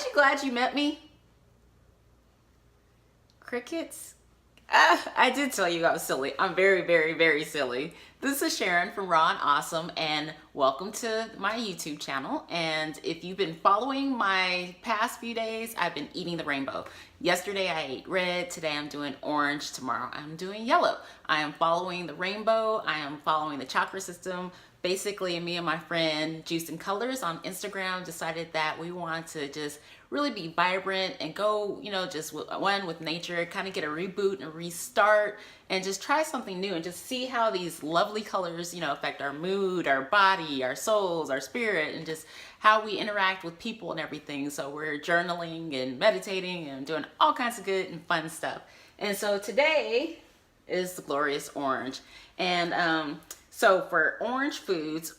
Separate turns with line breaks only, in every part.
Aren't you glad you met me? Crickets? I did tell you I was silly. I'm very, very, very silly. This is Sharon from Raw and Awesome, and welcome to my YouTube channel. And if you've been following my past few days, I've been eating the rainbow. Yesterday I ate red, today I'm doing orange, tomorrow I'm doing yellow. I am following the rainbow, I am following the chakra system. Basically, me and my friend Juice and Colors on Instagram decided that we want to just really be vibrant and go, just one with nature, kind of get a reboot and a restart and just try something new and just see how these lovely colors, affect our mood, our body, our souls, our spirit, and just how we interact with people and everything. So we're journaling and meditating and doing all kinds of good and fun stuff. And so today is the glorious orange. And so for orange foods,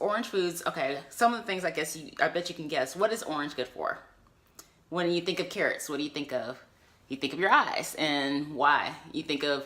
okay, some of the things I bet you can guess. What is orange good for? When you think of carrots, what do you think of? You think of your eyes. And why? You think of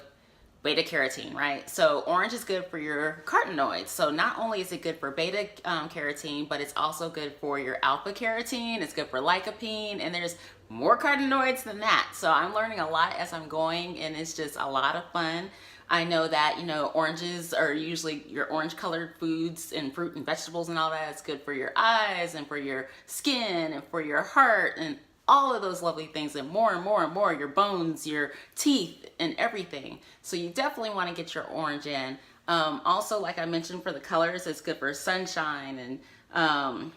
beta carotene, right? So orange is good for your carotenoids. So not only is it good for beta carotene, but it's also good for your alpha carotene. It's good for lycopene, and there's more carotenoids than that. So I'm learning a lot as I'm going, and it's just a lot of fun. I know that, oranges are usually your orange colored foods and fruit and vegetables and all that. It's good for your eyes and for your skin and for your heart and all of those lovely things, and more and more and more, your bones, your teeth, and everything. So you definitely want to get your orange in. Also, like I mentioned, for the colors, it's good for sunshine and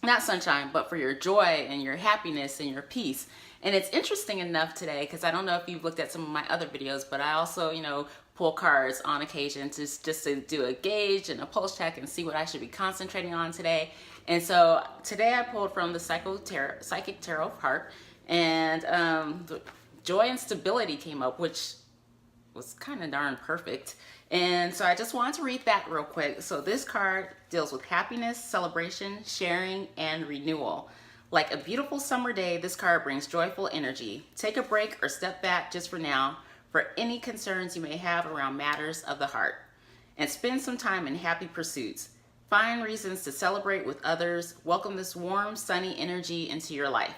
not sunshine, but for your joy and your happiness and your peace. And it's interesting enough today, because I don't know if you've looked at some of my other videos, but I also, pull cards on occasion just to do a gauge and a pulse check and see what I should be concentrating on today. And so today I pulled from the Psychic Tarot of Heart, and joy and stability came up, which was kind of darn perfect. And so I just wanted to read that real quick. So this card deals with happiness, celebration, sharing, and renewal. Like a beautiful summer day, this card brings joyful energy. Take a break or step back just for now for any concerns you may have around matters of the heart, and spend some time in happy pursuits. Find reasons to celebrate with others. Welcome this warm, sunny energy into your life.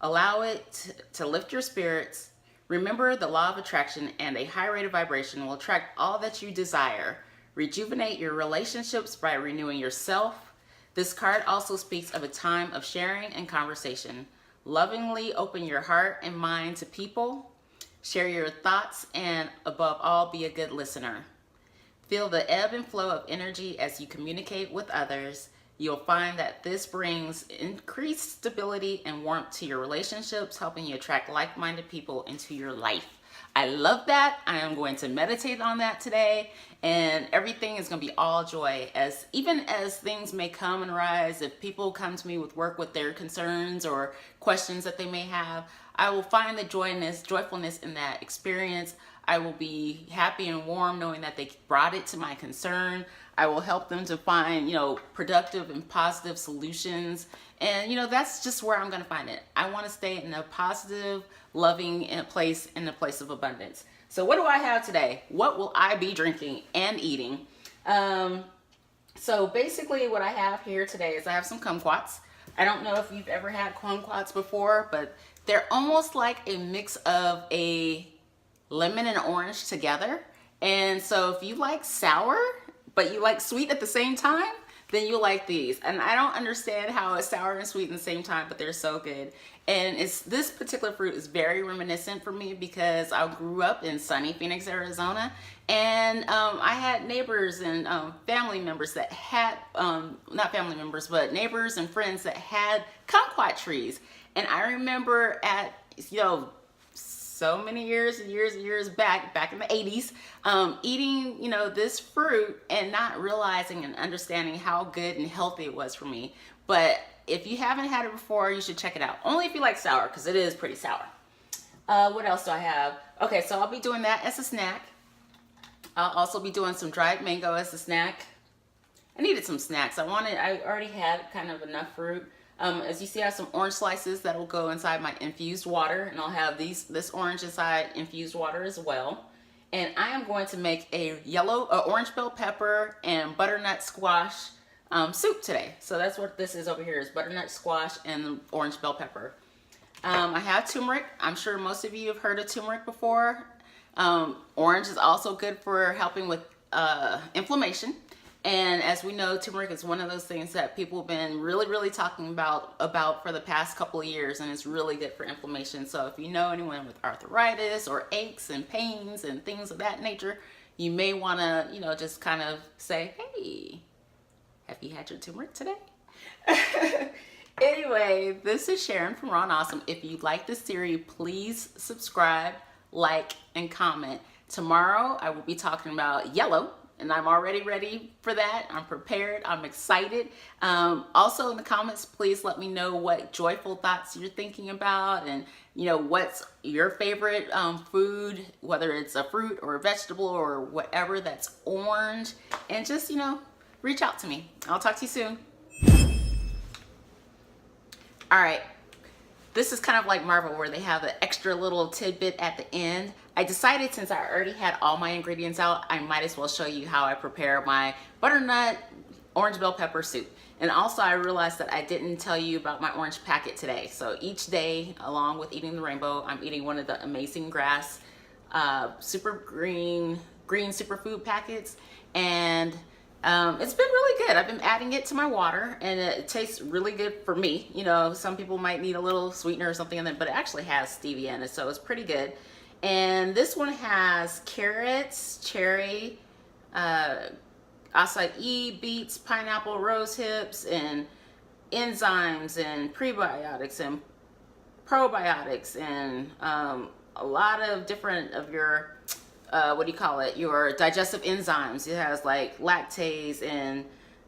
Allow it to lift your spirits. Remember the law of attraction, and a high rate of vibration will attract all that you desire. Rejuvenate your relationships by renewing yourself. This card also speaks of a time of sharing and conversation. Lovingly open your heart and mind to people. Share your thoughts, and above all, be a good listener. Feel the ebb and flow of energy as you communicate with others. You'll find that this brings increased stability and warmth to your relationships, helping you attract like-minded people into your life. I love that. I am going to meditate on that today, and everything is going to be all joy. Even as things may come and rise, if people come to me with their concerns or questions that they may have, I will find the joyfulness in that experience. I will be happy and warm knowing that they brought it to my concern. I will help them to find, productive and positive solutions. And, that's just where I'm going to find it. I want to stay in a positive, loving place, in a place of abundance. So what do I have today? What will I be drinking and eating? So basically what I have here today is I have some kumquats. I don't know if you've ever had kumquats before, but they're almost like a mix of a lemon and orange together. And so if you like sour, but you like sweet at the same time, then you'll like these. And I don't understand how it's sour and sweet at the same time, but they're so good. And this particular fruit is very reminiscent for me because I grew up in sunny Phoenix, Arizona. And I had neighbors and family members that had, not family members, but neighbors and friends that had kumquat trees. And I remember at, so many years and years back in the 80s, eating, this fruit and not realizing and understanding how good and healthy it was for me. But if you haven't had it before, you should check it out. Only if you like sour, because it is pretty sour. What else do I have? Okay, so I'll be doing that as a snack. I'll also be doing some dried mango as a snack. I needed some snacks. I already had kind of enough fruit. As you see, I have some orange slices that will go inside my infused water, and I'll have this orange inside infused water as well. And I am going to make a orange bell pepper and butternut squash soup today. So that's what this is over here, is butternut squash and orange bell pepper. I have turmeric. I'm sure most of you have heard of turmeric before. Orange is also good for helping with inflammation. And as we know, turmeric is one of those things that people have been really talking about for the past couple of years, and it's really good for inflammation. So if you know anyone with arthritis or aches and pains and things of that nature, you may want to, you know, just kind of say, hey, have you had your turmeric today? Anyway, this is Sharon from Raw and Awesome. If you like this series, please subscribe, like, and comment. Tomorrow, I will be talking about yellow, and I'm already ready for that. I'm prepared. I'm excited. Also, in the comments, please let me know what joyful thoughts you're thinking about, and you know, what's your favorite food, whether it's a fruit or a vegetable or whatever that's orange, and just, you know, reach out to me. I'll talk to you soon. All right, this is kind of like Marvel where they have an extra little tidbit at the end. I decided since I already had all my ingredients out, I might as well show you how I prepare my butternut orange bell pepper soup. And also I realized that I didn't tell you about my orange packet today. So each day, along with eating the rainbow, I'm eating one of the Amazing Grass super green superfood packets. And it's been really good. I've been adding it to my water, and it tastes really good for me. You know, some people might need a little sweetener or something in it, but it actually has stevia in it, so it's pretty good. And this one has carrots, cherry, acai, beets, pineapple, rose hips, and enzymes, and prebiotics, and probiotics, and a lot of different of your what do you call it, your digestive enzymes. It has like lactase and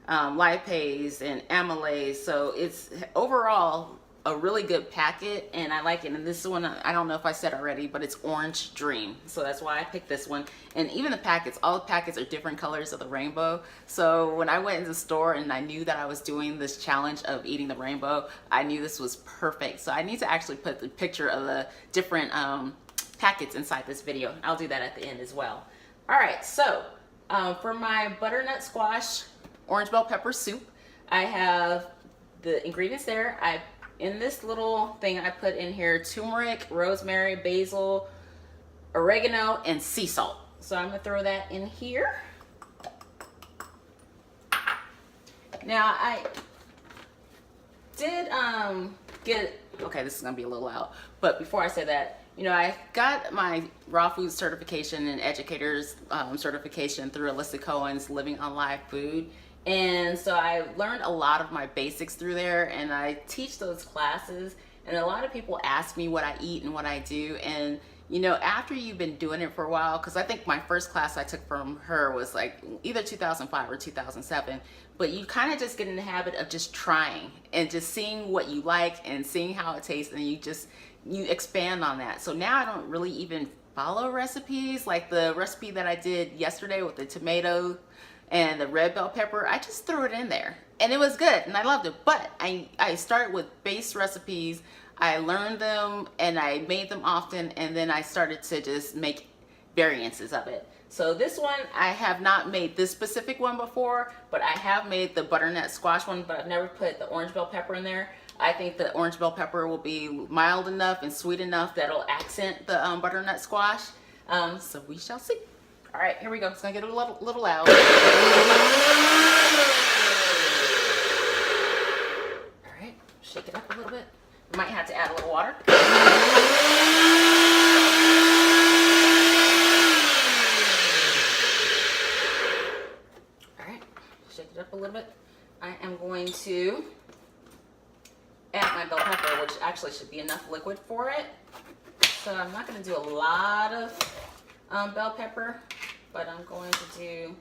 lipase and amylase. So it's overall a really good packet, and I like it. And this one, I don't know if I said already, but it's Orange Dream. So that's why I picked this one. And even the packets, all the packets are different colors of the rainbow. So when I went in the store and I knew that I was doing this challenge of eating the rainbow, I knew this was perfect. So I need to actually put the picture of the different packets inside this video. I'll do that at the end as well. All right, so for my butternut squash orange bell pepper soup, I have the ingredients there. In this little thing, I put in here turmeric, rosemary, basil, oregano, and sea salt. So I'm gonna throw that in here. Now I did okay, this is gonna be a little loud, but before I say that, you know, I got my raw food certification and educator's certification through Alyssa Cohen's Living on Live Food. And so I learned a lot of my basics through there, and I teach those classes. And a lot of people ask me what I eat and what I do. And, you know, after you've been doing it for a while, because I think my first class I took from her was like either 2005 or 2007, but you kind of just get in the habit of just trying and just seeing what you like and seeing how it tastes, and you expand on that. So now I don't really even follow recipes. Like the recipe that I did yesterday with the tomato and the red bell pepper, I just threw it in there and it was good and I loved it. But I started with base recipes. I learned them and I made them often, and then I started to just make variances of it. So this one, I have not made this specific one before, but I have made the butternut squash one, but I've never put the orange bell pepper in there. I think the orange bell pepper will be mild enough and sweet enough that'll accent the butternut squash. So we shall see. All right, here we go. It's gonna get a little loud. All right, shake it up a little bit. Might have to add a little water. All right, shake it up a little bit. I am going to add my bell pepper, which actually should be enough liquid for it. So I'm not going to do a lot of bell pepper, but I'm going to do,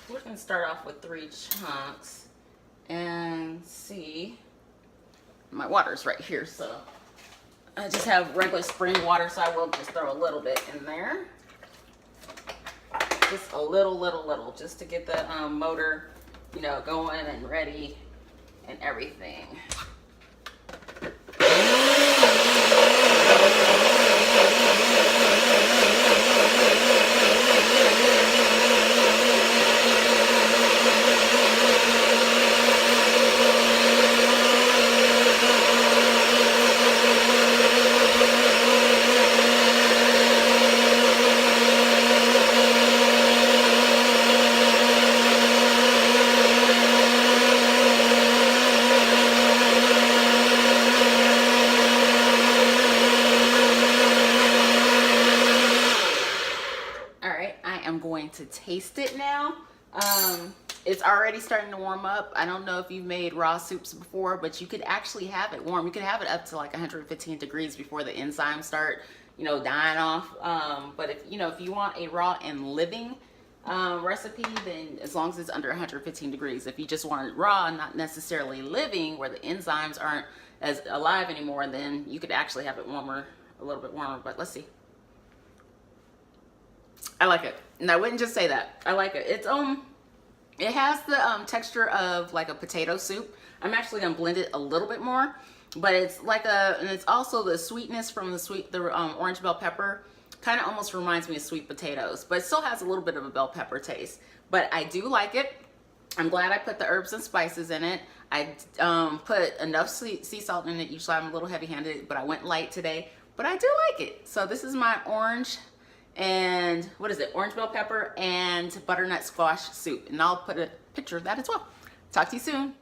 we're going to start off with 3 chunks and see. My water's right here, so I just have regular spring water, so I will just throw a little bit in there. Just a little, just to get the motor, you know, going and ready and everything. taste it now. It's already starting to warm up. I don't know if you've made raw soups before, but you could actually have it warm. You could have it up to like 115 degrees before the enzymes start, you know, dying off. But if you want a raw and living recipe, then as long as it's under 115 degrees. If you just want it raw and not necessarily living, where the enzymes aren't as alive anymore, then you could actually have it warmer, a little bit warmer. But let's see. I like it, and I wouldn't just say that. I like it. It has the texture of like a potato soup. I'm actually gonna blend it a little bit more, but it's like and it's also the sweetness from the orange bell pepper. Kind of almost reminds me of sweet potatoes, but it still has a little bit of a bell pepper taste. But I do like it. I'm glad I put the herbs and spices in it. I put enough sea salt in it. Usually I'm a little heavy-handed, but I went light today. But I do like it. So this is my orange and what is it? Orange bell pepper and butternut squash soup. And I'll put a picture of that as well. Talk to you soon.